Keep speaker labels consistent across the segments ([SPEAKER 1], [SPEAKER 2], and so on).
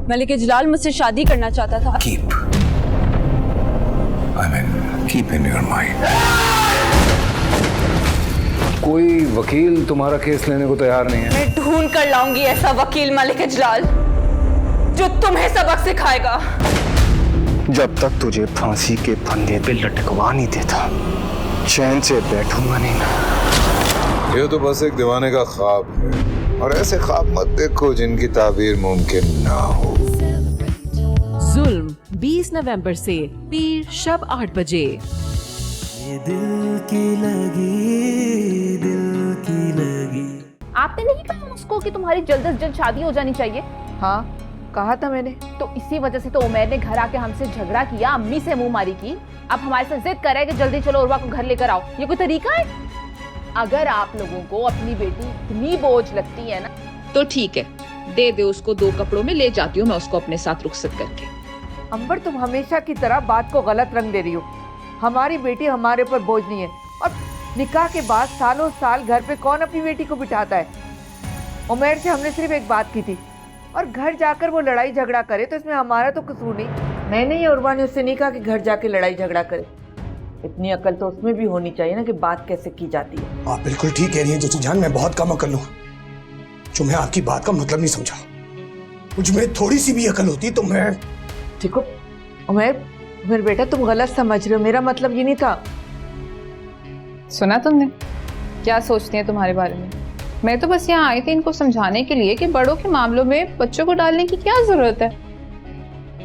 [SPEAKER 1] मलिक जलाल मुझसे शादी करना चाहता था।
[SPEAKER 2] Keep in your mind.
[SPEAKER 3] कोई वकील तुम्हारा केस लेने को तैयार नहीं है।
[SPEAKER 1] मैं ढूंढ कर लाऊंगी ऐसा वकील मलिक जलाल जो तुम्हें सबक सिखाएगा।
[SPEAKER 4] जब तक तुझे फांसी के फंदे पे लटकवा नहीं देता चैन से बैठूंगा नहीं मैं।
[SPEAKER 2] ये तो बस एक दीवाने का ख्वाब है, और ऐसे ख्वाब मत देखो जिनकी ताबीर मुमकिन ना हो।
[SPEAKER 5] जुल्म 20 नवंबर से पीर शब 8 बजे।
[SPEAKER 6] ये दिल की लगी।
[SPEAKER 7] आपने नहीं कहा उसको कि तुम्हारी जल्द से जल्द शादी हो जानी चाहिए?
[SPEAKER 8] हाँ कहा था मैंने।
[SPEAKER 7] तो इसी वजह से तो उमैर ने घर आके हमसे झगड़ा किया, अम्मी से मुंह मारी की। अब हमारे से जिद कर रहा है कि जल्दी चलो उर्वा को घर लेकर आओ। ये कोई तरीका है? अगर आप लोगों को अपनी बेटी इतनी बोझ लगती है ना
[SPEAKER 9] तो ठीक है, दे दे उसको, 2 कपड़ों में ले जाती हूँ मैं उसको अपने साथ रुखसत करके।
[SPEAKER 8] अंबर तुम हमेशा की तरह बात को गलत रंग दे रही हो। हमारी बेटी हमारे ऊपर बोझ नहीं है, और निकाह के बाद सालों साल घर पे कौन अपनी बेटी को बिठाता है। उमैर से हमने सिर्फ एक बात की थी, और घर जाकर वो लड़ाई झगड़ा करे तो इसमें हमारा तो कसूर नहीं। मैंने या उर्वा ने उससे नहीं कहा कि घर जाके लड़ाई झगड़ा करे। इतनी अकल तो उसमें भी होनी चाहिए ना कि बात कैसे की जाती है।
[SPEAKER 10] आप बिल्कुल ठीक कह रही हैं चाची जान, मैं बहुत कम अकल हूँ जो मैं आपकी बात का मतलब नहीं समझा। मुझ में थोड़ी सी भी अकल होती तो मैं।
[SPEAKER 8] देखो उमैर बेटा तुम गलत समझ रहे हो, मेरा मतलब ये नहीं था।
[SPEAKER 9] सुना तुमने क्या सोचती है तुम्हारे बारे में? मैं तो बस यहाँ आई थी इनको समझाने के लिए कि बड़ों के मामलों में बच्चों को डालने की क्या जरूरत है।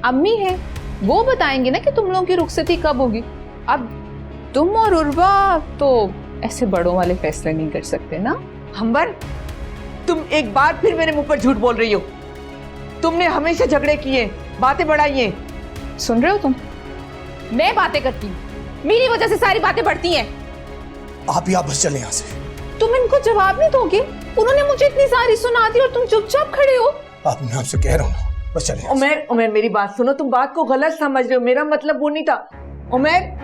[SPEAKER 9] अम्मी है, वो बताएंगे ना कि तुम लोगों की रुखसती कब होगी। अब तुम और उर्वा तो ऐसे बड़ों वाले फैसले नहीं कर सकते ना।
[SPEAKER 8] अंबर तुम एक बार फिर मेरे मुंह पर झूठ बोल रही हो। तुमने हमेशा झगड़े किए, बातें बढ़ाई हैं।
[SPEAKER 9] सुन रहे हो तुम?
[SPEAKER 7] मैं बातें करती हूँ, मेरी वजह से सारी बातें बढ़ती हैं।
[SPEAKER 10] आप ही आप बस चले यहाँ से।
[SPEAKER 9] तुम इनको जवाब नहीं दोगे? उन्होंने मुझे इतनी सारी सुना दी और तुम चुपचाप खड़े हो।
[SPEAKER 10] आप मैं आपसे कह रहा हूँ ना, बस चले।
[SPEAKER 8] उमैर मेरी बात सुनो, तुम बात को गलत समझ रहे हो, मेरा मतलब वो नहीं था। उमैर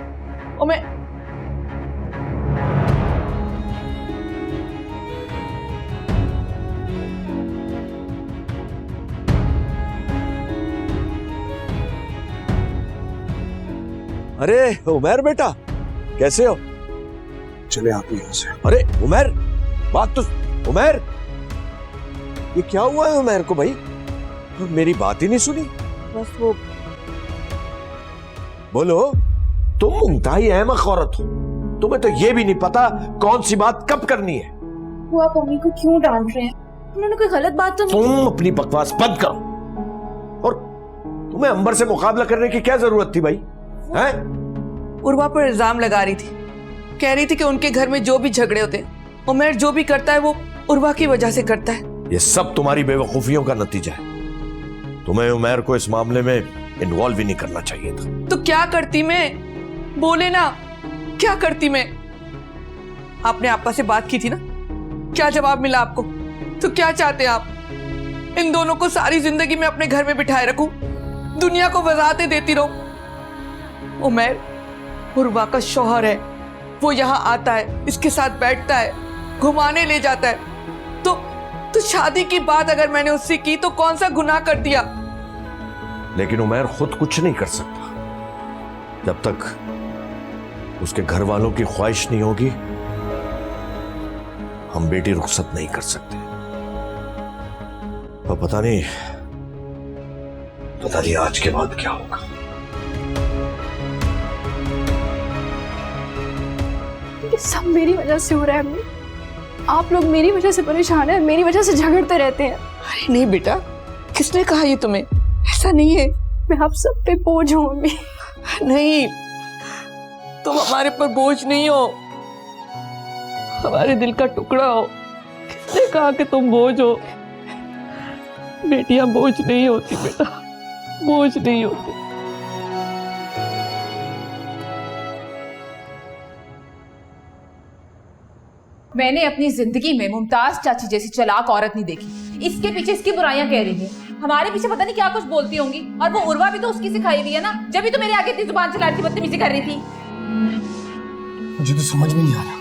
[SPEAKER 11] अरे उमैर बेटा कैसे हो?
[SPEAKER 10] चले आप यहाँ से।
[SPEAKER 11] अरे उमैर बात तो उमैर, ये क्या हुआ है उमैर को भाई? मेरी बात ही नहीं सुनी।
[SPEAKER 8] बस वो
[SPEAKER 11] बोलो, तुम इंतहाई अहमक औरत हो, तुम्हें तो ये भी नहीं पता कौन सी बात कब करनी है।
[SPEAKER 1] वो आप मम्मी को क्यों डांट रहे हैं? उन्होंने कोई गलत बात तो नहीं।
[SPEAKER 11] तुम अपनी बकवास बंद करो, और तुम्हें अंबर से मुकाबला करने की क्या जरूरत थी भाई? हैं?
[SPEAKER 8] उर्वा पर इल्जाम लगा रही थी, कह रही थी कि उनके घर में जो भी झगड़े होते हैं उमैर जो भी करता है वो उर्वा की वजह से करता है।
[SPEAKER 11] ये सब तुम्हारी बेवकूफियों का नतीजा है। तुम्हें उमैर को इस मामले में इन्वॉल्व ही नहीं करना चाहिए था।
[SPEAKER 8] तो क्या करती मैं? बोले ना, क्या करती मैं? आपने आपा से बात की थी ना, क्या जवाब मिला आपको? तो क्या चाहते हैं आप? इन दोनों को सारी जिंदगी में अपने घर में बिठाए रखूं, दुनिया को वजाहतें देती रहूं? उमैर उर्वा का शौहर है, वो यहाँ आता है, इसके साथ बैठता है, घुमाने ले जाता है। तो शादी की बात अगर मैंने उससे की तो कौन सा गुनाह कर दिया?
[SPEAKER 11] लेकिन उमैर खुद कुछ नहीं कर सकता जब तक उसके घर वालों की ख्वाहिश नहीं होगी। हम बेटी रुखसत नहीं कर सकते। और पता नहीं आज के बाद क्या होगा।
[SPEAKER 1] ये सब मेरी वजह से हो रहा है अम्मी। आप लोग मेरी वजह से परेशान हैं, मेरी वजह से झगड़ते रहते हैं।
[SPEAKER 8] अरे नहीं बेटा, किसने कहा ये तुम्हें? ऐसा नहीं है।
[SPEAKER 1] मैं आप सब पे बोझ हूँ अम्मी।
[SPEAKER 8] नहीं, तुम हमारे पर बोझ नहीं हो, हमारे दिल का टुकड़ा हो। किसने कहा कि तुम बोझ हो? बेटियां बोझ नहीं होती बेटा, बोझ नहीं होती।
[SPEAKER 7] मैंने अपनी जिंदगी में मुमताज चाची जैसी चालाक औरत नहीं देखी। इसके पीछे इसकी बुराइयां कह रही है, हमारे पीछे पता नहीं क्या कुछ बोलती होंगी। और वो उर्वा भी तो उसकी सिखाई हुई है ना, जब भी तो मेरे आगे इतनी जुबान चला रही थी, बदतमीजी कर रही थी।
[SPEAKER 10] मुझे तो समझ में नहीं आ रहा,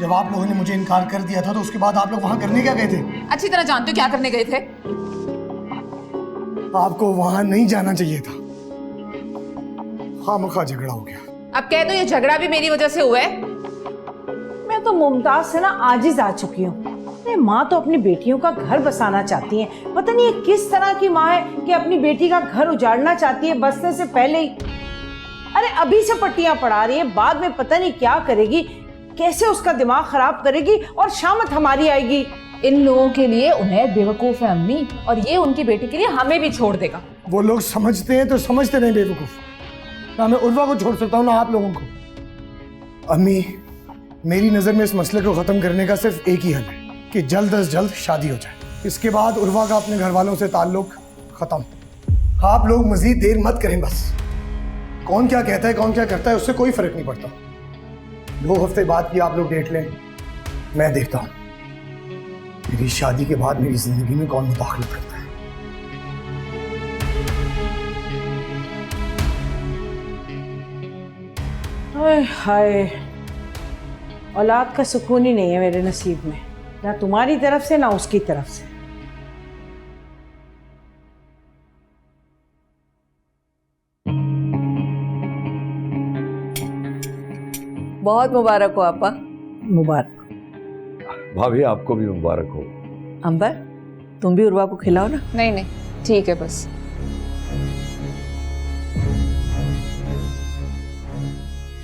[SPEAKER 10] जब आप लोगों ने मुझे इनकार कर दिया था तो उसके बाद आप लोग वहां करने क्या गए थे?
[SPEAKER 7] अच्छी तरह जानते हो क्या करने गए थे।
[SPEAKER 10] आपको वहां नहीं जाना चाहिए था। खामखा झगड़ा हो गया।
[SPEAKER 7] अब कह दो ये झगड़ा भी मेरी वजह से हुआ है।
[SPEAKER 12] मैं तो मुमताज से ना आजिज आ चुकी हूँ। अरे माँ तो अपनी बेटियों का घर बसाना चाहती है, पता नहीं ये किस तरह की माँ है कि अपनी बेटी का घर उजाड़ना चाहती है बसने से पहले ही। अरे अभी से पट्टियां पड़ा रही है, बाद में पता नहीं क्या करेगी, कैसे उसका दिमाग खराब करेगी और शामत हमारी आएगी।
[SPEAKER 7] इन लोगों के लिए उन्हें बेवकूफ है अम्मी, और ये उनकी बेटी के लिए हमें भी छोड़ देगा।
[SPEAKER 10] वो लोग समझते हैं तो समझते नहीं बेवकूफ। ना मैं उर्वा को छोड़ सकता हूँ ना आप लोगों को। अम्मी, मेरी नजर में इस मसले को खत्म करने का सिर्फ एक ही हल है कि जल्द अज जल्द शादी हो जाए। इसके बाद उर्वा का अपने घर वालों से ताल्लुक खत्म। आप लोग मजीद देर मत करें बस। कौन क्या कहता है कौन क्या करता है उससे कोई फर्क नहीं पड़ता। 2 हफ्ते बाद की आप लोग डेट लें, मैं देखता हूं मेरी शादी के बाद मेरी जिंदगी में कौन मुदाखलत करता है।
[SPEAKER 12] हाय हाय, औलाद का सुकून ही नहीं है मेरे नसीब में, ना तुम्हारी तरफ से ना उसकी तरफ से।
[SPEAKER 8] बहुत मुबारक हो आपा।
[SPEAKER 12] मुबारक।
[SPEAKER 11] भाभी आपको भी मुबारक हो।
[SPEAKER 8] अंबर, तुम भी उर्वा को खिलाओ ना।
[SPEAKER 9] नहीं नहीं ठीक है बस।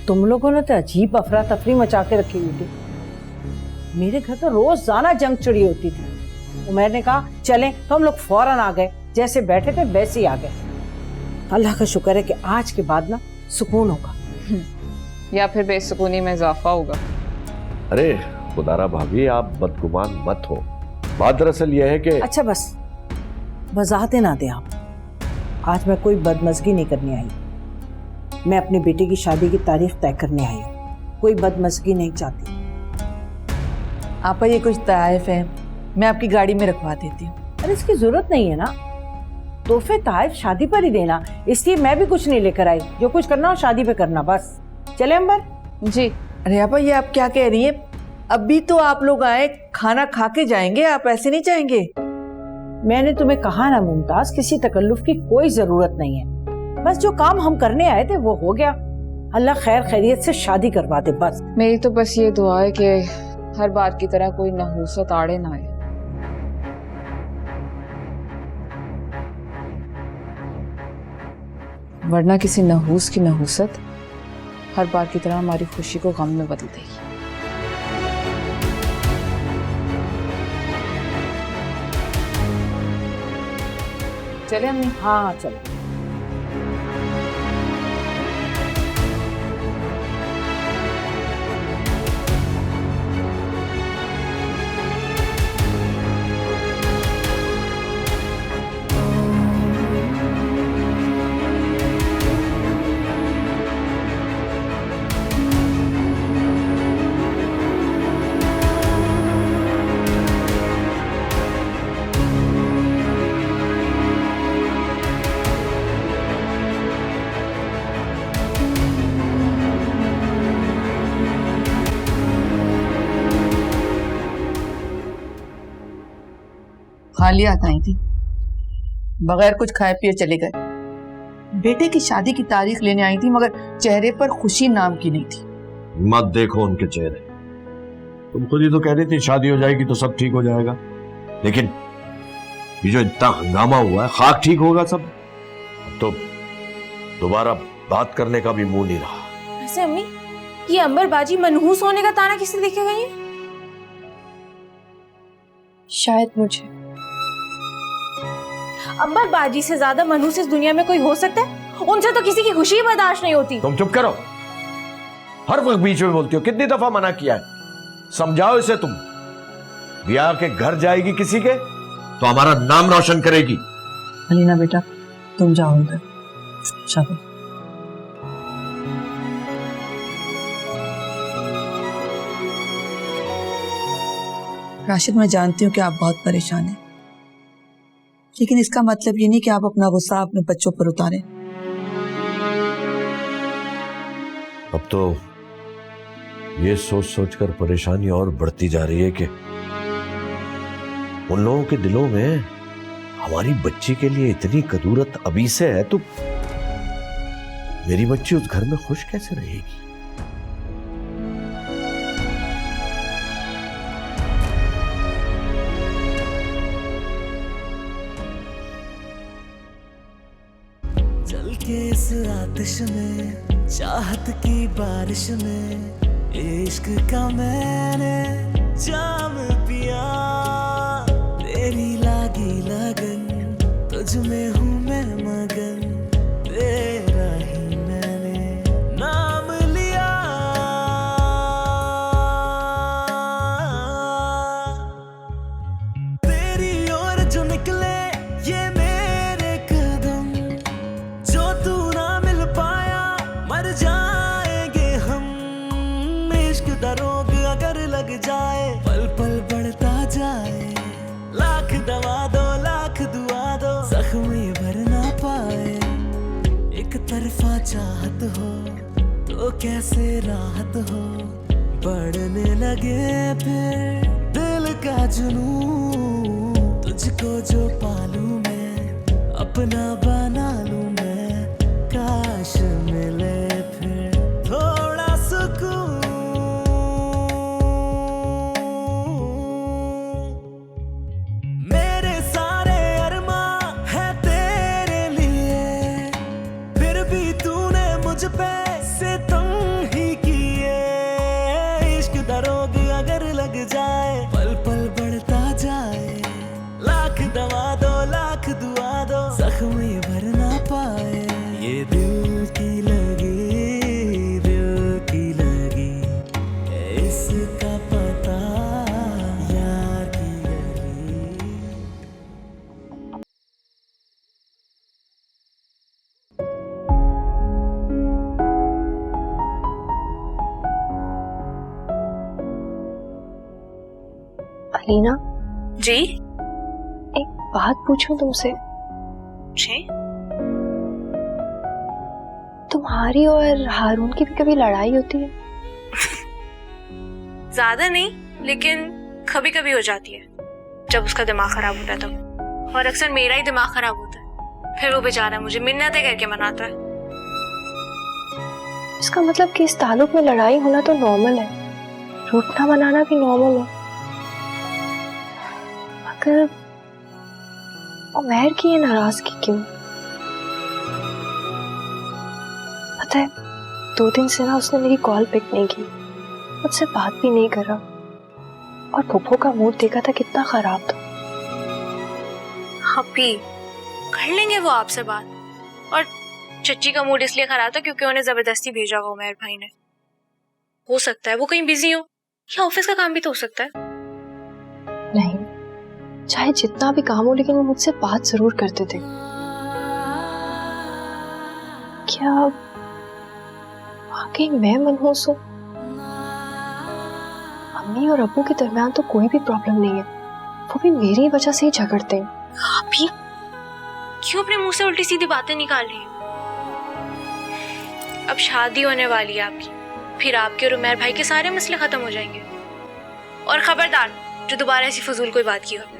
[SPEAKER 12] तुम लोगों ने तो अजीब अफरा तफरी मचा के रखी हुई थी। मेरे घर तो रोजाना जंग चढ़ी होती थी। उमर ने कहा चलें तो हम लोग फौरन आ गए, जैसे बैठे थे वैसे ही आ गए। अल्लाह का शुक्र है कि आज के बाद ना सुकून होगा,
[SPEAKER 9] या फिर बेसुकूनी में इजाफा होगा।
[SPEAKER 11] अरे खुदारा भाभी, आप बदगुमान मत हो। बात दरअसल यह है कि
[SPEAKER 12] अच्छा बस वजाहतें ना दें आप। आज मैं कोई बदमज़गी नहीं करने आई, मैं अपनी बेटी की शादी की तारीख तय करने आई हूँ। कोई बदमज़गी नहीं चाहती।
[SPEAKER 8] आपा ये कुछ तहफ़ है, मैं आपकी गाड़ी में रखवा देती हूँ।
[SPEAKER 12] अरे इसकी जरूरत नहीं है ना, तोहफे तहफ़ शादी पर ही देना, इसलिए मैं भी कुछ नहीं लेकर आई। जो कुछ करना हो शादी पे करना बस। चले अंबर
[SPEAKER 9] जी।
[SPEAKER 8] अरे आपा ये आप क्या कह रही हैं? अभी तो आप लोग आए, खाना खा के जाएंगे, आप ऐसे नहीं जाएंगे।
[SPEAKER 12] मैंने तुम्हें कहा ना मुमताज, किसी तकल्लुफ की कोई जरूरत नहीं है। बस जो काम हम करने आए थे वो हो गया। अल्लाह खैर खैरियत से शादी करवा दे बस।
[SPEAKER 9] मेरी तो बस ये दुआ है कि हर बार की तरह कोई नहूसत आड़े ना आए। वरना किसी नहूस की नहूसत हर बार की तरह हमारी खुशी को गम में बदल देगी। चले अम्मी?
[SPEAKER 12] हाँ चलो।
[SPEAKER 8] खाली हाथ आई थी, बगैर कुछ खाए पिए चले गए। बेटे की शादी की तारीख लेने आई थी, मगर चेहरे पर खुशी नाम की नहीं थी।
[SPEAKER 11] मत देखो उनके चेहरे। तुम खुद ही तो कह रही थी शादी हो जाएगी तो सब ठीक हो जाएगा, लेकिन ये जो इतना हंगामा हुआ है, खाक ठीक होगा सब। तो दोबारा बात करने का भी मुंह नहीं रहा।
[SPEAKER 1] वैसे अम्मी, ये अंबर बाजी मनहूस होने का ताना किसने देखेगा? ये शायद मुझे। अंबर बाजी से ज्यादा मनहूस इस दुनिया में कोई हो सकता है? उनसे तो किसी की खुशी बर्दाश्त नहीं होती।
[SPEAKER 11] तुम चुप करो, हर वक्त बीच में बोलती हो। कितनी दफा मना किया है, समझाओ इसे। तुम रिया के घर जाएगी किसी के तो हमारा नाम रोशन करेगी।
[SPEAKER 8] अलीना बेटा, तुम जाओ उधर। शाबाश। राशिद, मैं जानती हूँ कि आप बहुत परेशान हैं, लेकिन इसका मतलब ये नहीं कि आप अपना गुस्सा अपने बच्चों पर उतारें।
[SPEAKER 11] अब तो ये सोच सोचकर परेशानी और बढ़ती जा रही है कि उन लोगों के दिलों में हमारी बच्ची के लिए इतनी कदूरत अभी से है तो मेरी बच्ची उस घर में खुश कैसे रहेगी?
[SPEAKER 6] चल के इस आतिश में, चाहत की बारिश में, इश्क का मैंने जाम पिया। तेरी लागी लगन, तुझ में हूँ मैं मगन, तेरा ही मैंने नाम लिया। तेरी ओर जो निकले ये मेरे कदम, जो तू ना मिल पाया मर जाएंगे हम। इश्क दा रोग अगर लग जाए, पल पल बढ़ता जाए, लाख दवा दो लाख दुआ दो, जख्म ये भर ना पाए। एक तरफा चाहत हो तो कैसे राहत हो, बढ़ने लगे फिर दिल का जुनून। तुझको जो पालूं मैं, अपना बना लूं मैं, काश मिले फिर थोड़ा सुकून। मेरे सारे अरमा है तेरे लिए, फिर भी तूने मुझ पे सितम ही किए। इश्क दा रोग अगर लग जाए, पल पल बढ़ता जाए, लाख दवा दो लाख दुआ दो, जख्म ये भर ना पाए। ये दिल की लगी इसका पता यार की लगी।
[SPEAKER 1] अलीना,
[SPEAKER 13] जी?
[SPEAKER 1] एक बात पूछूं तुमसे?
[SPEAKER 13] जी?
[SPEAKER 1] तुम्हारी और हारून की भी कभी लड़ाई होती है?
[SPEAKER 13] ज्यादा नहीं, लेकिन कभी कभी हो जाती है जब उसका दिमाग खराब होता है तब। और अक्सर मेरा ही दिमाग खराब होता है, फिर वो बेचारा मुझे मिन्नतें करके मनाता है।
[SPEAKER 1] इसका मतलब कि इस ताल्लुक में लड़ाई होना तो नॉर्मल है, रूठना मनाना भी नॉर्मल है। मगर उमैर की ये नाराजगी क्यों? पता है, 2 दिन से ना उसने मेरी कॉल पिक नहीं की, मुझसे बात भी नहीं कर रहा, और पुप्पो का मूड देखा था कितना खराब था।
[SPEAKER 13] अभी कर लेंगे वो आपसे बात। और चच्ची का मूड इसलिए खराब था क्योंकि उन्हें जबरदस्ती भेजा होगा उमैर भाई ने। हो सकता है वो कहीं बिजी हो, या ऑफिस का काम भी तो हो सकता है।
[SPEAKER 1] नहीं, चाहे जितना भी काम हो, लेकिन वो मुझसे बात जरूर करते थे। क्या वाकई मैं मनहूस हूँ? अम्मी और अब्बू के दरमियान तो कोई भी प्रॉब्लम नहीं है, वो भी मेरी वजह से ही झगड़ते हैं।
[SPEAKER 13] अभी क्यों अपने मुंह से उल्टी सीधी बातें निकाल रही हैं? अब शादी होने वाली है आपकी, फिर आपके और उमैर भाई के सारे मसले खत्म हो जाएंगे। और खबरदार, जो दोबारा ऐसी फजूल कोई बात की हो आपने।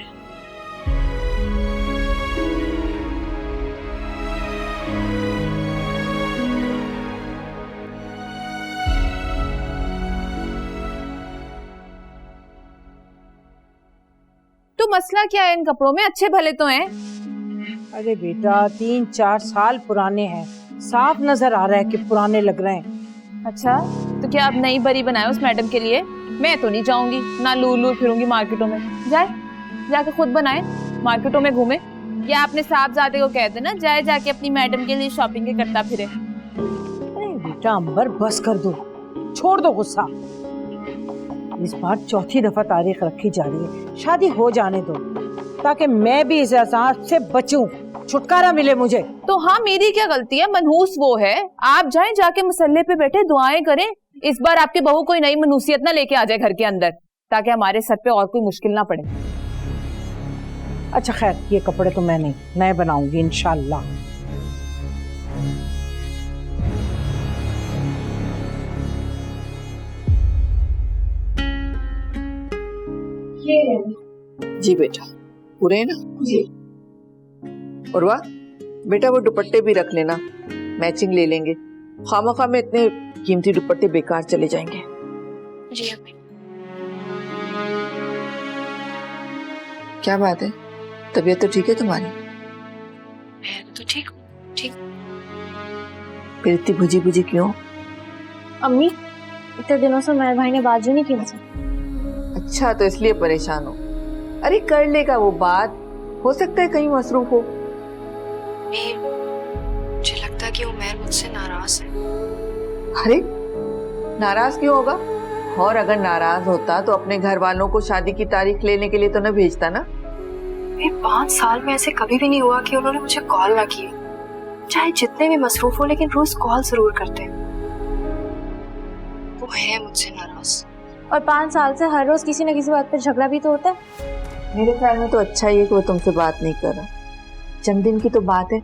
[SPEAKER 7] तो मसला क्या है इन कपड़ों में? अच्छे भले तो हैं।
[SPEAKER 12] अरे बेटा, 3-4 साल पुराने हैं, साफ नजर आ रहा है कि पुराने लग रहे हैं।
[SPEAKER 7] अच्छा, तो क्या आप नई बरी बनाए उस मैडम के लिए? मैं तो नहीं जाऊंगी, ना लूर लूर फिरूंगी मार्केटों में। जाके खुद बनाए, मार्केटों में घूमे, या अपने साहबजादे को कह देना जाए जाके अपनी मैडम के लिए शॉपिंग के करता फिरे।
[SPEAKER 12] अरे बेटा अंबर, बस कर दो, छोड़ दो गुस्सा। इस बार 4थी दफा तारीख रखी जा रही है, शादी हो जाने दो ताकि मैं भी इस अजाब से बचूं, छुटकारा मिले मुझे।
[SPEAKER 7] तो हाँ, मेरी क्या गलती है? मनहूस वो है। आप जाएं, जाके मसल्ले पे बैठे दुआएं करें। इस बार आपके बहू कोई नई मनूसियत ना लेके आ जाए घर के अंदर, ताकि हमारे सर पे और कोई मुश्किल ना पड़े।
[SPEAKER 12] अच्छा खैर, ये कपड़े तो मैं नहीं, नए बनाऊंगी इंशाल्लाह।
[SPEAKER 8] जी बेटा, पूरे हैं ना? जी। उर्वा बेटा वो दुपट्टे भी रख लेना, मैचिंग ले लेंगे। खामखा में इतने कीमती दुपट्टे बेकार चले जाएंगे।
[SPEAKER 13] जी अम्मी।
[SPEAKER 8] क्या बात है, तबीयत तो ठीक है तुम्हारी?
[SPEAKER 13] मैं तो ठीक हूँ, ठीक।
[SPEAKER 8] फिर इतनी भुजी भुजी क्यों?
[SPEAKER 13] अम्मी इतने दिनों से मेरे भाई ने बात जो नहीं की मुझसे।
[SPEAKER 8] अच्छा तो इसलिए परेशान हो। अरे कर लेगा वो बात, हो सकता है कहीं मसरूफ हो।
[SPEAKER 13] मुझे लगता है कि उमैर मुझसे नाराज है।
[SPEAKER 8] अरे नाराज क्यों होगा? और अगर नाराज होता तो अपने घर वालों को शादी की तारीख लेने के लिए तो न भेजता ना।
[SPEAKER 1] 5 साल में ऐसे कभी भी नहीं हुआ कि उन्होंने मुझे कॉल ना की, चाहे जितने भी मसरूफ हो, लेकिन रोज कॉल जरूर करते हैं। वो है मुझसे नाराज।
[SPEAKER 13] और 5 साल से हर रोज किसी न किसी बात पर झगड़ा भी तो होता है।
[SPEAKER 8] मेरे ख्याल में तो अच्छा ही है कि वो तुमसे बात नहीं कर रहा। चंद दिन की तो बात है,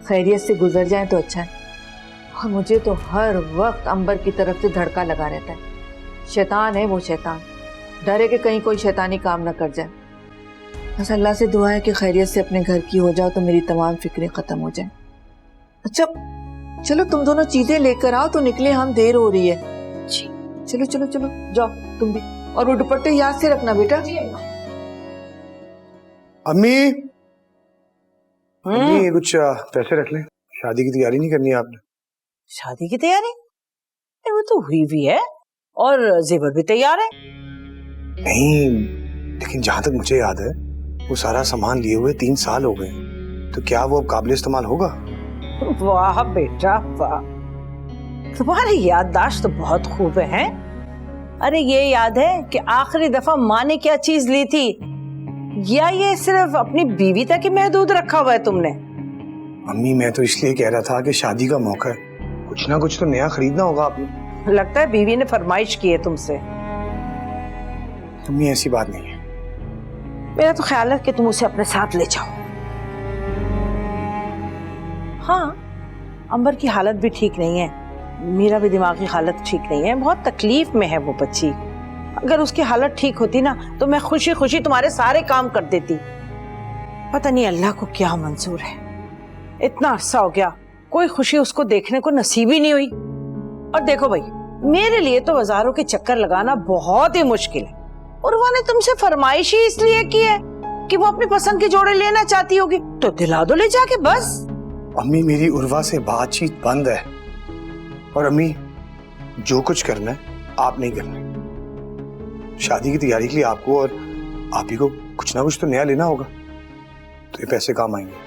[SPEAKER 8] खैरियत से गुजर जाए तो अच्छा है। और मुझे तो हर वक्त अंबर की तरफ से धड़का लगा रहता है। शैतान है वो, शैतान। डरे कि कहीं कोई शैतानी काम ना कर जाए। बस अल्लाह से दुआ है कि खैरियत से अपने घर की हो जाओ तो मेरी तमाम फिक्रें खत्म हो जाए। अच्छा चलो तुम दोनों चीजें लेकर आओ तो निकले हम, देर हो रही है।
[SPEAKER 1] जी
[SPEAKER 8] चलो चलो चलो जाओ तुम भी, और वो दुपट्टे याद से रखना बेटा।
[SPEAKER 10] अम्मी अम्मी कुछ पैसे रख लें, शादी की तैयारी नहीं करनी है आपने?
[SPEAKER 12] शादी की तैयारी? वो तो हुई भी है और जेवर भी तैयार है।
[SPEAKER 10] नहीं, लेकिन जहां तक मुझे याद है वो सारा सामान लिए हुए 3 साल हो गए, तो क्या वो अब काबिल इस्तेमाल होगा?
[SPEAKER 12] वाह बेटा वाह, तुम्हारी याददाश्त तो बहुत खूब है। अरे ये याद है कि आखिरी दफा माँ ने क्या चीज ली थी, या ये सिर्फ अपनी बीवी तक ही महदूद रखा हुआ है तुमने?
[SPEAKER 10] अम्मी मैं तो इसलिए कह रहा था कि शादी का मौका है, कुछ ना कुछ तो नया खरीदना होगा आपने।
[SPEAKER 12] लगता है बीवी ने फरमाइश की है तुमसे।
[SPEAKER 10] अम्मी ऐसी बात नहीं है।
[SPEAKER 12] मेरा तो ख्याल है कि तुम उसे अपने साथ ले जाओ। हाँ, अंबर की हालत भी ठीक नहीं है, मेरा भी दिमागी हालत ठीक नहीं है, बहुत तकलीफ में है वो बच्ची। अगर उसकी हालत ठीक होती ना तो मैं खुशी खुशी तुम्हारे सारे काम कर देती। पता नहीं अल्लाह को क्या मंजूर है, इतना अरसा हो गया कोई खुशी उसको देखने को नसीब ही नहीं हुई। और देखो भाई, मेरे लिए तो बाजारों के चक्कर लगाना बहुत ही मुश्किल है। उर्वा ने तुमसे फरमाइश ही इसलिए की है कि वो अपनी पसंद के जोड़े लेना चाहती होगी, तो दिला दो ले जाके बस।
[SPEAKER 10] अम्मी मेरी उर्वा से बातचीत बंद है, और अम्मी जो कुछ करना है आप नहीं करना। शादी की तैयारी के लिए आपको और आप ही को कुछ ना कुछ तो नया लेना होगा, तो ये पैसे काम आएंगे।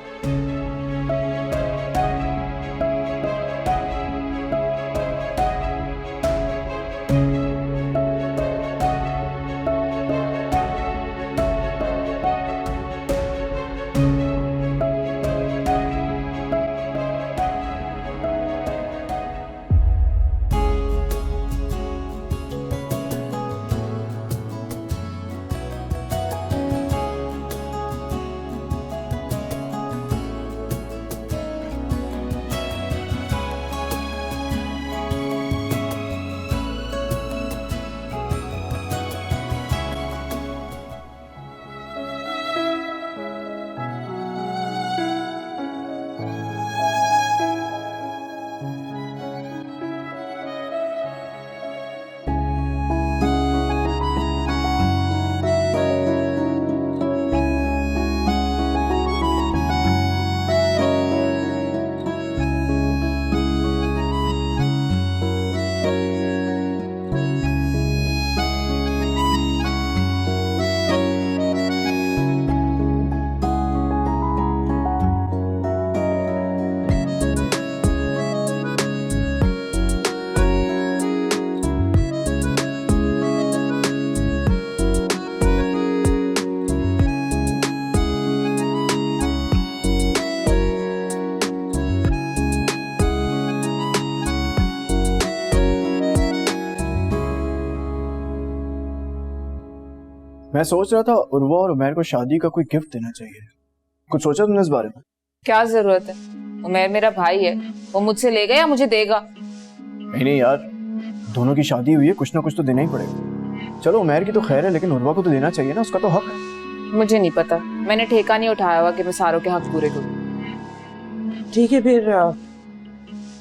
[SPEAKER 14] मैं सोच रहा था उर्वा और उमैर को शादी का कोई गिफ्ट देना चाहिए। कुछ सोचा तुमने इस बारे में?
[SPEAKER 7] क्या जरूरत है, उमैर मेरा भाई है, वो मुझसे लेगा या मुझे देगा?
[SPEAKER 14] नहीं यार, दोनों की शादी हुई है, कुछ ना कुछ तो देना ही पड़ेगा। चलो उमैर की तो खैर है, लेकिन उर्वा को तो देना चाहिए ना, उसका तो हक है।
[SPEAKER 7] मुझे नहीं पता, मैंने ठेका नहीं उठाया हुआ कि मैं सारों के हक पूरे करूं।
[SPEAKER 15] ठीक है फिर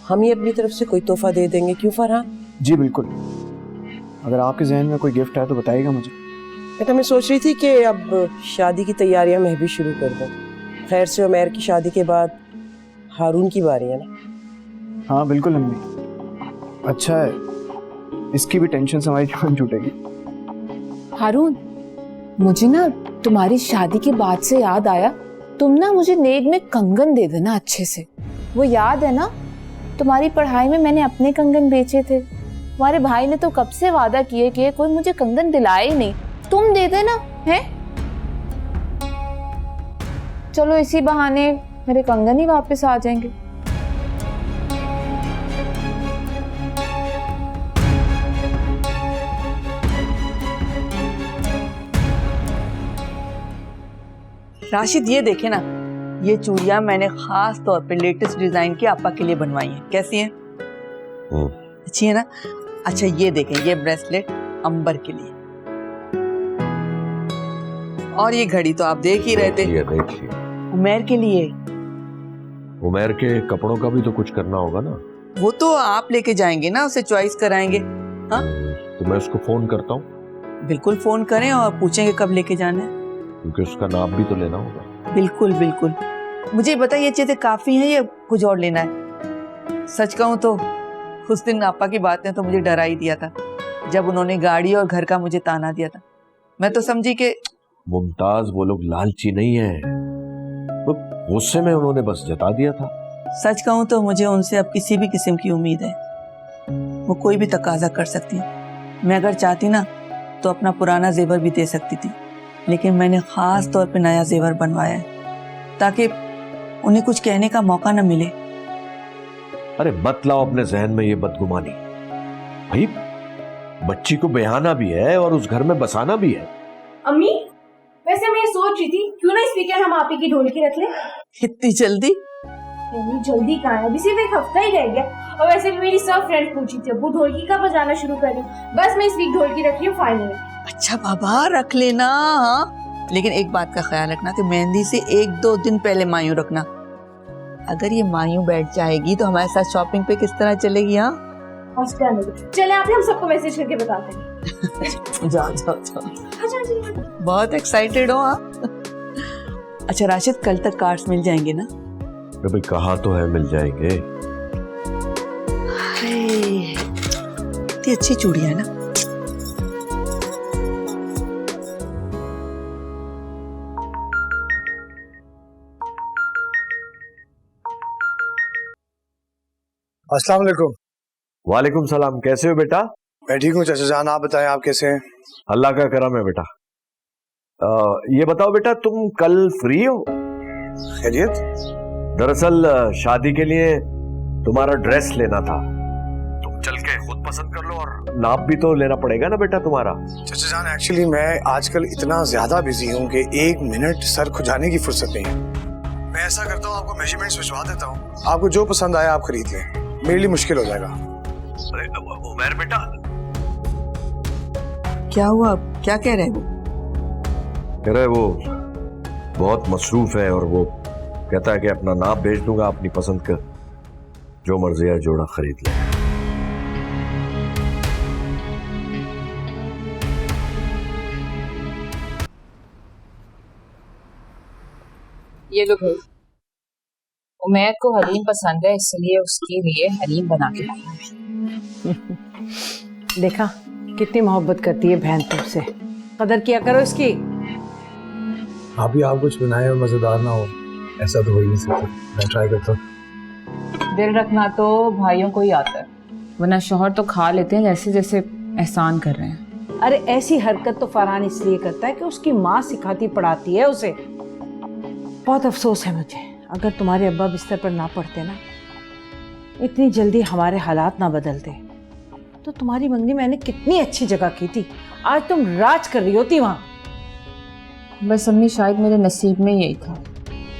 [SPEAKER 15] हम ही अपनी तरफ से कोई तोहफा दे देंगे, क्यों फरहान?
[SPEAKER 14] जी बिल्कुल, अगर आपके जहन में कोई गिफ्ट है तो बताइएगा मुझे।
[SPEAKER 15] बेटा मैं सोच रही थी कि अब शादी की तैयारियां मैं भी शुरू कर दूं। खैर से उमैर की शादी के बाद हारून की बारी है ना।
[SPEAKER 14] हाँ बिल्कुल अम्मी, अच्छा है, इसकी भी टेंशन से हमारी जान छूटेगी।
[SPEAKER 9] हारून, मुझे ना तुम्हारी शादी के बाद से याद आया, तुम ना मुझे नेक में कंगन दे देना अच्छे से। वो याद है ना, तुम्हारी पढ़ाई में मैंने अपने कंगन बेचे थे। तुम्हारे भाई ने तो कब से वादा किए कि कोई मुझे कंगन दिलाए ही नहीं, तुम दे देना है। चलो इसी बहाने मेरे कंगन ही वापस आ जाएंगे।
[SPEAKER 8] राशिद ये देखे ना, ये चूड़ियां मैंने खास तौर पे लेटेस्ट डिजाइन की आपा के लिए बनवाई हैं। कैसी हैं? अच्छी है ना? अच्छा ये देखें, ये ब्रेसलेट अंबर के लिए, और ये घड़ी तो आप देख ही रहे थे।
[SPEAKER 11] देखिए
[SPEAKER 8] उमैर के लिए।
[SPEAKER 11] उमैर के कपड़ों का भी तो कुछ करना होगा ना।
[SPEAKER 8] वो तो आप लेके जाएंगे ना, उसे चॉइस कराएंगे। हाँ
[SPEAKER 11] तो मैं उसको फोन करता हूँ।
[SPEAKER 8] बिल्कुल फोन करें और पूछेंगे कब लेके जाना है,
[SPEAKER 11] क्योंकि उसका नाप भी तो लेना होगा।
[SPEAKER 8] बिल्कुल बिल्कुल। मुझे बताइए ये चीजें काफी हैं या कुछ और लेना है? सच कहूँ तो उस दिन आपा की बात ने तो मुझे डरा ही दिया था, जब उन्होंने गाड़ी और घर का मुझे ताना दिया था। मैं तो समझी कि
[SPEAKER 11] मुमताज वो लोग लालची नहीं है, वो गुस्से में उन्होंने बस जता दिया था।
[SPEAKER 8] सच कहूँ तो मुझे उनसे अब किसी भी किस्म की उम्मीद है। वो कोई भी तकाजा कर सकती है। मैं अगर चाहती ना तो अपना पुराना जेवर भी दे सकती थी, लेकिन मैंने खास तौर पे नया जेवर बनवाया है ताकि उन्हें कुछ कहने का मौका न मिले।
[SPEAKER 11] अरे मत लाओ अपने जहन में ये बदगुमानी भाई, बच्ची को बेहाना भी है और उस घर में बसाना भी है।
[SPEAKER 16] अम्मी वैसे मैं सोच रही थी क्यों ना इस वीकेंड हम आप ही की ढोलकी रख लें।
[SPEAKER 8] इतनी जल्दी?
[SPEAKER 16] नहीं जल्दी कहाँ है, अभी सिर्फ एक हफ्ता ही रह गया। और वैसे भी मेरी सब फ्रेंड पूछी थी वो ढोलकी कब बजाना शुरू करें। बस मैं इस वीक ढोलकी रख रही हूँ फाइनल।
[SPEAKER 8] अच्छा बाबा रख लेना, हाँ लेकिन एक बात का ख्याल रखना कि मेहंदी से 1-2 दिन पहले मायूं रखना। अगर ये मायूं बैठ जाएगी तो हमारे साथ शॉपिंग पे किस तरह चलेगी? हाँ
[SPEAKER 16] चले आप हम सबको मैसेज करके बताते हैं।
[SPEAKER 8] जाओ जाओ जाओ, बहुत एक्साइटेड हो आप। अच्छा राशिद, कल तक कार्ड्स मिल जाएंगे ना?
[SPEAKER 11] भाई कहा तो है मिल जाएंगे।
[SPEAKER 8] इतनी अच्छी चूड़ी है ना।
[SPEAKER 10] अस्सलाम वालेकुम।
[SPEAKER 11] वालेकुम सलाम, कैसे हो बेटा?
[SPEAKER 10] मैं ठीक हूँ चाचा जान, आप बताएं आप कैसे हैं?
[SPEAKER 11] अल्लाह का करम है बेटा। ये बताओ बेटा, तुम कल फ्री हो?
[SPEAKER 10] खैरियत?
[SPEAKER 11] दरअसल शादी के लिए तुम्हारा ड्रेस लेना था, तुम चल के खुद पसंद कर लो, और नाप भी तो लेना पड़ेगा ना बेटा तुम्हारा।
[SPEAKER 10] चाचा जान एक्चुअली मैं आजकल इतना ज्यादा बिजी हूँ कि 1 मिनट सर खुजाने की फुर्सत नहीं है। मैं ऐसा करता हूँ, आपको मेजरमेंट्स भिजवा देता हूँ, आपको जो पसंद आया आप खरीद लें, मेरे लिए मुश्किल हो जाएगा।
[SPEAKER 11] अरे उमैर बेटा।
[SPEAKER 8] क्या हुआ, क्या कह रहे हो?
[SPEAKER 11] कह रहे वो बहुत मसरूफ है और वो कहता है कि अपना नाप भेज दूंगा, अपनी पसंद का जो मर्जी है जोड़ा खरीद ले।
[SPEAKER 9] ये लो भाई, उमैर को हलीम पसंद है इसलिए उसके लिए हलीम बना के लाई हूं।
[SPEAKER 12] देखा कितनी मोहब्बत करती है बहन तुमसे, कदर किया करो इसकी।
[SPEAKER 10] अभी आप कुछ बनाए और मजेदार ना हो, ऐसा तो हो ही नहीं सकता। मैं ट्राई करता हूँ।
[SPEAKER 9] दिल रखना तो भाइयों को ही आता है, वरना शौहर तो खा लेते हैं जैसे जैसे एहसान कर रहे हैं।
[SPEAKER 12] अरे ऐसी हरकत तो फरहान इसलिए करता है कि उसकी माँ सिखाती पढ़ाती है उसे। बहुत अफसोस है मुझे, अगर तुम्हारे अब्बा बिस्तर पर ना पड़ते ना, इतनी जल्दी हमारे हालात ना बदलते, तो तुम्हारी मंगनी मैंने कितनी अच्छी जगह की थी, आज तुम राज कर रही होती वहां।
[SPEAKER 9] बस अम्मी शायद मेरे नसीब में यही था।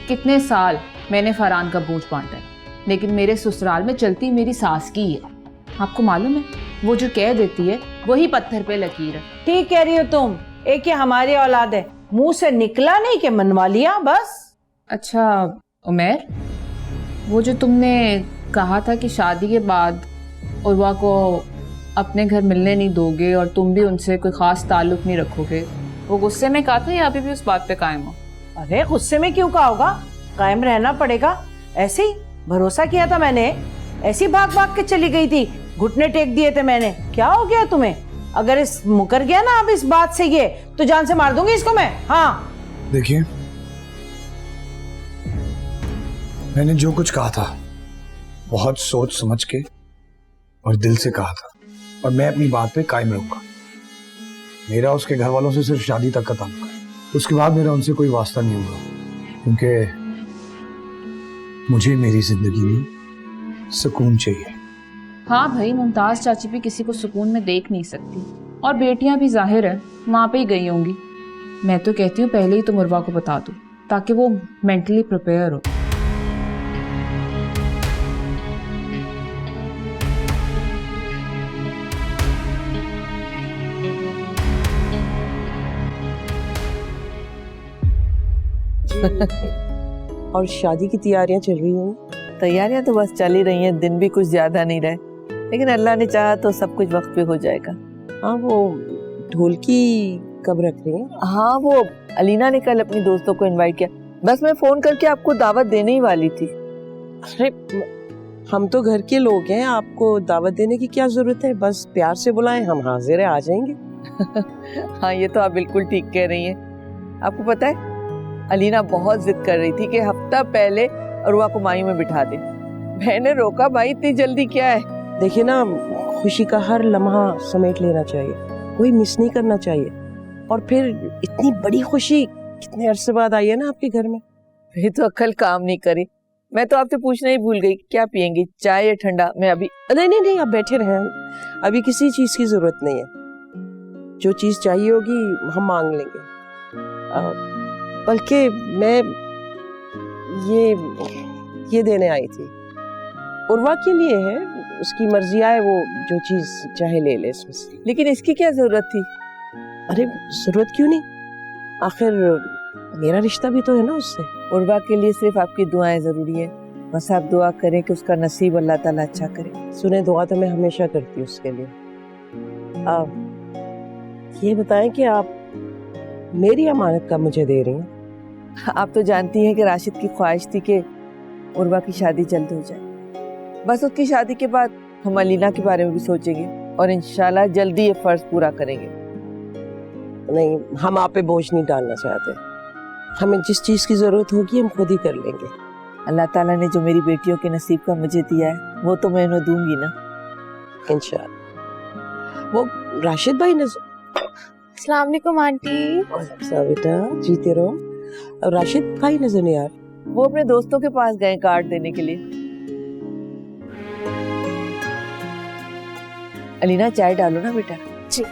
[SPEAKER 9] कितने साल मैंने फरहान का बोझ बांटा है, लेकिन मेरे ससुराल में चलती मेरी सास की है। आपको मालूम है, वो जो कह देती है वही पत्थर पे लकीर है।
[SPEAKER 12] ठीक कह रही हो तुम, एक ये हमारी औलाद है, मुंह से निकला नहीं कि मनवा लिया बस।
[SPEAKER 9] अच्छा उमैर, वो जो तुमने कहा था कि शादी के बाद उर्वा को अपने घर मिलने नहीं दोगे और तुम भी उनसे कोई ख़ास ताल्लुक़ नहीं रखोगे, वो गुस्से में कहा था या अभी भी उस बात पे कायम हो?
[SPEAKER 12] अरे गुस्से में क्यों कहा होगा, कायम रहना पड़ेगा। ऐसे ही भरोसा किया था मैंने, ऐसे ही भाग भाग के चली गई थी, घुटने टेक दिए थे मैंने। क्या हो गया तुम्हें? अगर इस मुकर गया ना अब इस बात से ये, तो जान से मार दूंगी इसको मैं। हाँ
[SPEAKER 10] देखिए, मैंने जो कुछ कहा था बहुत सोच समझ के और दिल से कहा था, और मैं अपनी बात पे कायम रहूंगा। मेरा उसके घर वालों से सिर्फ शादी तक का ताल्लुक है, उसके बाद मेरा उनसे कोई वास्ता नहीं होगा, क्योंकि मुझे मेरी जिंदगी में सुकून चाहिए।
[SPEAKER 9] हाँ भाई, मुमताज चाची भी किसी को सुकून में देख नहीं सकती, और बेटियां भी जाहिर है वहाँ पे ही गई होंगी। मैं तो कहती हूँ पहले ही तुम उर्वा को बता दो, ताकि वो मेंटली प्रिपेयर हो।
[SPEAKER 15] और शादी की तैयारियां चल रही हैं?
[SPEAKER 17] तैयारियां तो बस चल ही रही हैं, दिन भी कुछ ज्यादा नहीं रहे, लेकिन अल्लाह ने चाहा तो सब कुछ वक्त पे हो जाएगा।
[SPEAKER 15] हाँ, वो ढोलकी कब रख रही हैं?
[SPEAKER 17] हाँ, वो अलीना ने कल अपनी दोस्तों को इनवाइट किया, बस मैं फोन करके आपको दावत देने ही वाली थी।
[SPEAKER 15] अरे हम तो घर के लोग हैं, आपको दावत देने की क्या जरूरत है, बस प्यार से बुलाएं, हम हाजिर है, आ जाएंगे।
[SPEAKER 17] हाँ, ये तो आप बिल्कुल ठीक कह रही हैं। आपको पता है अलीना बहुत जिद कर रही थी कि हफ्ता पहले उर्वा को माई में बिठा दे। मैंने रोका, भाई इतनी जल्दी क्या है।
[SPEAKER 15] देखिए ना, खुशी का हर लम्हा समेट लेना चाहिए, कोई मिस नहीं करना चाहिए। और फिर इतनी बड़ी खुशी कितने अरसे बाद आई है ना आपके घर में।
[SPEAKER 17] फिर तो अक्ल काम नहीं करी। मैं तो आपसे पूछना ही भूल गई, क्या पियेंगी, चाय या ठंडा? मैं अभी
[SPEAKER 15] नहीं, आप बैठे रहें, अभी किसी चीज की जरूरत नहीं है। जो चीज चाहिए होगी हम मांग लेंगे। बल्कि मैं ये देने आई थी, उर्वा के लिए है, उसकी मर्जी आए वो जो चीज चाहे ले ले इसमें से।
[SPEAKER 17] लेकिन इसकी क्या जरूरत थी?
[SPEAKER 15] अरे जरूरत क्यों नहीं, आखिर मेरा रिश्ता भी तो है ना उससे।
[SPEAKER 17] उर्वा के लिए सिर्फ आपकी दुआएं जरूरी है, बस आप दुआ करें कि उसका नसीब अल्लाह ताला अच्छा करे।
[SPEAKER 15] सुने, दुआ तो मैं हमेशा करती हूँ उसके लिए। ये बताएं कि आप मेरी अमानत कब मुझे दे रही हैं?
[SPEAKER 17] आप तो जानती हैं कि राशिद की ख्वाहिश थी कि उर्वा की शादी जल्द हो जाए, बस उसकी शादी के बाद हम अलीना के बारे में भी सोचेंगे और इंशाल्लाह जल्दी ये फर्ज पूरा करेंगे।
[SPEAKER 15] नहीं, हम आप पे बोझ नहीं डालना चाहते, हमें जिस चीज की जरूरत होगी हम खुद ही कर लेंगे।
[SPEAKER 17] अल्लाह ताला ने जो मेरी बेटियों के नसीब का मुझे दिया है वो तो मैं उन्हें दूंगी ना,
[SPEAKER 15] इंशाल्लाह। वो राशिद भाई
[SPEAKER 16] अस्सलाम वालेकुम आंटी।
[SPEAKER 15] बेटा जीते रहो। और राशिद भाई नजर नहीं आ रहे?
[SPEAKER 17] वो अपने दोस्तों के पास गए कार्ड देने के लिए। अलीना चाय डालो ना बेटा।
[SPEAKER 16] जी।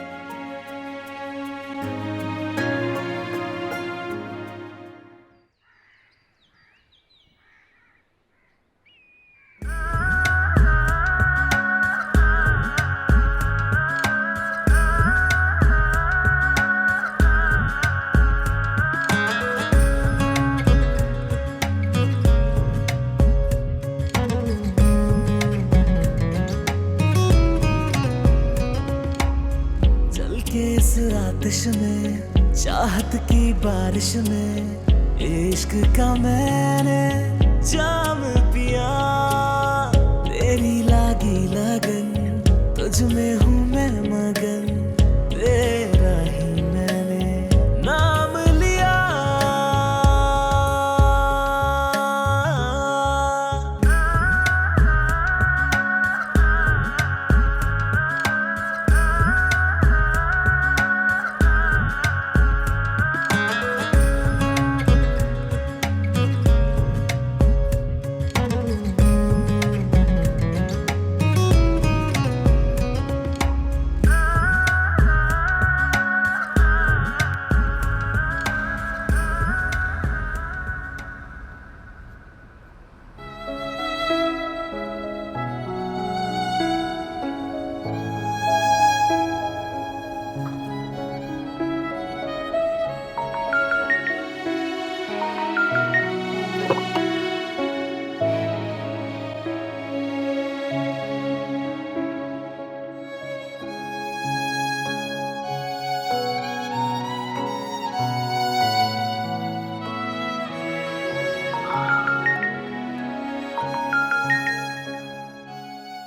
[SPEAKER 6] आतिश में, चाहत की बारिश में, इश्क का मैंने जाम पिया। तेरी लागी लगन, तुझ में हूँ मैं मगन, तेरा ही मैंने नाम लिया।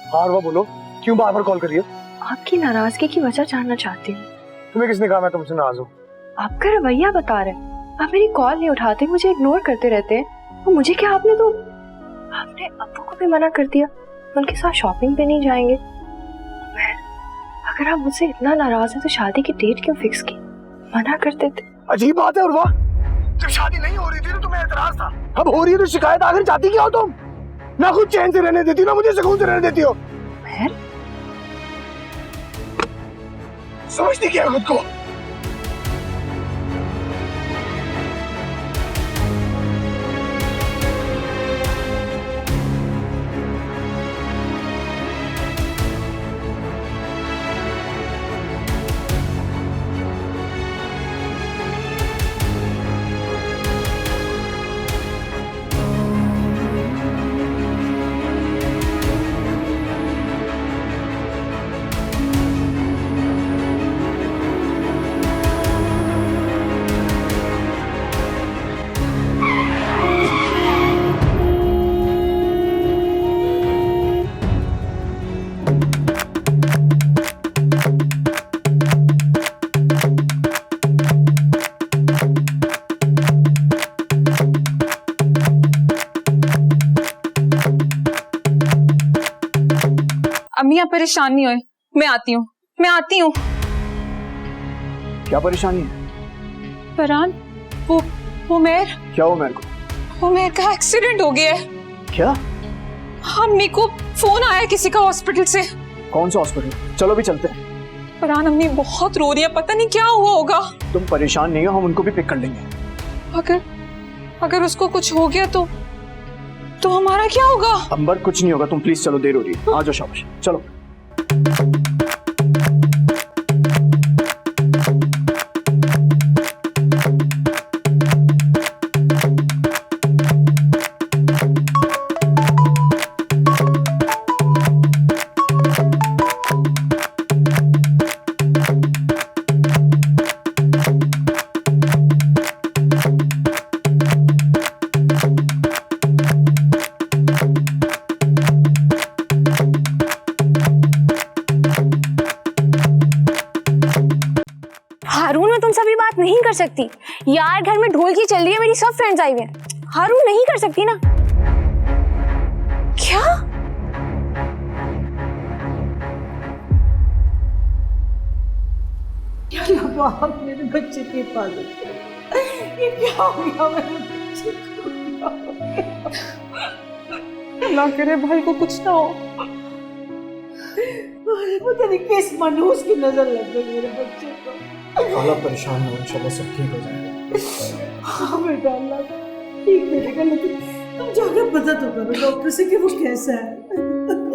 [SPEAKER 10] हाँ उर्वा बोलो, क्यों बार बार कॉल कर रही हो?
[SPEAKER 1] आपकी नाराजगी की वजह जानना चाहती हूँ।
[SPEAKER 10] तुम्हें किसने कहा मैं तुमसे नाराज हूँ?
[SPEAKER 1] आपका रवैया बता रहे। आप मेरी कॉल नहीं उठाते, मुझे इग्नोर करते रहते हैं। और मुझे क्या, आपने अब्बू को भी मना कर दिया, उनके साथ शॉपिंग पे नहीं जाएंगे। अगर आप मुझसे इतना नाराज हैं तो शादी की डेट क्यों फिक्स की? मना कर देते।
[SPEAKER 10] अजीब बात है उर्वा, जब शादी नहीं हो रही थी तो तुम्हें एतराज था, अब हो रही है तो शिकायत। आखिर चाहती क्या हो तुम? ना खुद चैन से रहने देती हो, ना मुझे सुकून से रहने देती हो। समझती क्या खुद को?
[SPEAKER 9] अम्मी आप परेशान नहीं होए, मैं आती हूँ।
[SPEAKER 14] क्या परेशानी है?
[SPEAKER 9] फरहान, वो मेर।
[SPEAKER 14] क्या हो मेरे को?
[SPEAKER 9] वो मेर का एक्सीडेंट हो गया है।
[SPEAKER 14] क्या?
[SPEAKER 9] अम्मी को फोन आया किसी का हॉस्पिटल से।
[SPEAKER 14] कौन सा हॉस्पिटल? चलो भी चलते हैं।
[SPEAKER 9] फरहान अम्मी बहुत रो रही है, पता नहीं क्या हुआ होगा।
[SPEAKER 14] तुम परेशान नहीं हो, हम उनको भी पिक कर लेंगे।
[SPEAKER 9] अगर उसको कुछ हो गया तो हमारा क्या होगा?
[SPEAKER 14] अंबर कुछ नहीं होगा, तुम प्लीज चलो, देर हो रही है। आ जाओ शाबाश, चलो।
[SPEAKER 16] हारून, मैं तुमसे अभी बात नहीं कर सकती यार, घर में ढोलकी चल रही है, मेरी सब फ्रेंड्स आई हुई हैं। हारून नहीं कर सकती ना। क्या?
[SPEAKER 12] आप मेरे बच्चे की हिफाजत करें। ये क्या हो गया मेरे बच्चे को?
[SPEAKER 9] अल्लाह करे भाई को कुछ ना हो।
[SPEAKER 12] पता नहीं किस मनहूस की नजर लग गई मेरे बच्चे को।
[SPEAKER 14] खाला परेशान हो, इंशाल्लाह सब ठीक हो जाएगा।
[SPEAKER 12] हाँ बेटा, अल्लाह ठीक करेगा, लेकिन तुम जाकर पता तो करो डॉक्टर से कि वो कैसा है।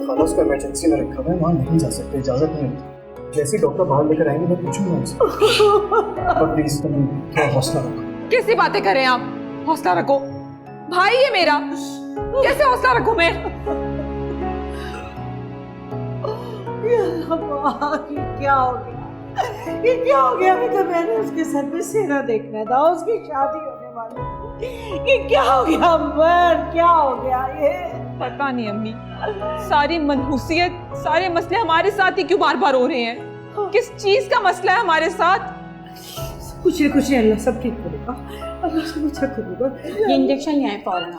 [SPEAKER 14] खाला उसको इमरजेंसी में रखा हुआ है, वहाँ नहीं जा सकते, इजाजत नहीं होती। जैसे डॉक्टर बाहर लेकर आएंगे मैं पूछूंगा उनसे। पर प्लीज तुम थोड़ा हौसला रखो।
[SPEAKER 7] कैसी बातें करें आप? हौसला रखो? भाई है मेरा, कैसे हौसला रखूं मैं?
[SPEAKER 12] क्या हो गया? ये क्या हो गया? अभी तो मैंने उसके सर पे सेहरा देखना था, उसकी शादी होने वाली। ये क्या हो गया अंबर? क्या हो गया ये?
[SPEAKER 9] पता नहीं अम्मी, सारी मनहूसियत, सारे मसले हमारे साथ ही क्यों बार बार हो रहे हैं? किस चीज का मसला है हमारे साथ?
[SPEAKER 12] कुछ नहीं, अल्लाह सब ठीक करेगा, अल्लाह सब अच्छा करेगा।
[SPEAKER 18] ये इंजेक्शन ले आए फौरन।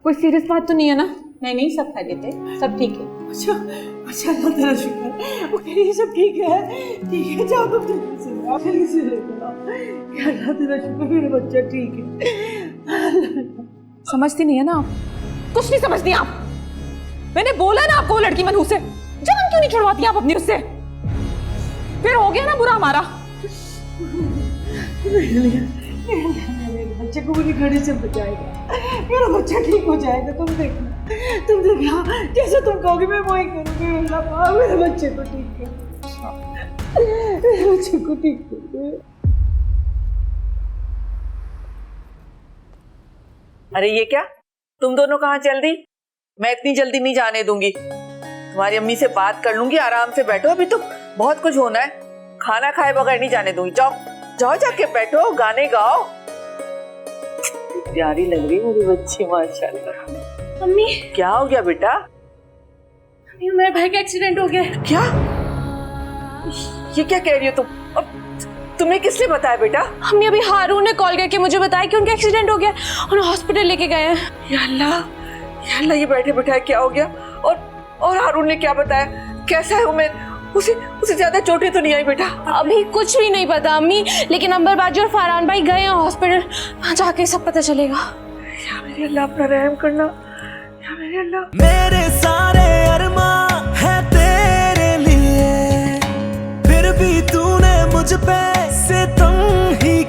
[SPEAKER 9] कोई सीरियस बात तो नहीं है ना?
[SPEAKER 18] नहीं, सब खा लेते, सब ठीक है।
[SPEAKER 12] अच्छा, अल्लाह तेरा शुक्र। वो कह रही है सब ठीक है, जाओ तुम जल्दी से लेकर आओ। अल्लाह तेरा शुक्र, मेरा बच्चा ठीक है।
[SPEAKER 9] समझती नहीं है ना आप? कुछ नहीं समझती आप। मैंने बोला ना आपको लड़की मनहूस है, जान क्यों नहीं छुड़वाती आप अपनी उससे? फिर हो गया ना बुरा हमारा।
[SPEAKER 12] मेरे बच्चे को पूरी घड़ी से बचाएगा, मेरा बच्चा ठीक हो जाएगा। तुम देखना जैसे तुम कहोगे मैं वही करूंगी। अल्लाह मेरे बच्चे को ठीक कर, मेरे बच्चे को ठीक कर।
[SPEAKER 17] अरे ये क्या, तुम दोनों कहाँ चल दी? मैं इतनी जल्दी नहीं जाने दूंगी। तुम्हारी अम्मी से बात कर लूंगी, आराम से बैठो, अभी तो बहुत कुछ होना है। खाना खाए बगैर नहीं जाने दूंगी। जाओ जाओ, जाके बैठो, गाने गाओ। प्यारी लग रही मेरी बच्ची, माशाल्लाह।
[SPEAKER 16] मम्मी
[SPEAKER 17] क्या हो गया बेटा?
[SPEAKER 16] मेरे भाई का एक्सीडेंट हो गया।
[SPEAKER 17] क्या? ये क्या कह रही हो तुम? और तुम्हें किसने बताया बेटा?
[SPEAKER 16] अम्मी अभी हारून ने कॉल करके मुझे बताया कि उनका एक्सीडेंट हो गया, उन्हें हॉस्पिटल लेके गए हैं।
[SPEAKER 17] या अल्लाह, ये बैठे बैठाए क्या हो गया? और हारून ने क्या बताया? कैसा है उमेर? उसे ज्यादा चोटें तो नहीं आई बेटा?
[SPEAKER 16] अभी कुछ भी नहीं पता अम्मी, लेकिन अंबर बाजी और फरहान भाई गए हैं हॉस्पिटल, वहाँ जाके सब पता चलेगा।
[SPEAKER 17] या मेरे अल्लाह, अपना रहम करना। या मेरे अल्लाह।
[SPEAKER 6] मेरे सारे अरमा है तेरे लिए, फिर भी तूने मुझ पे सितम ही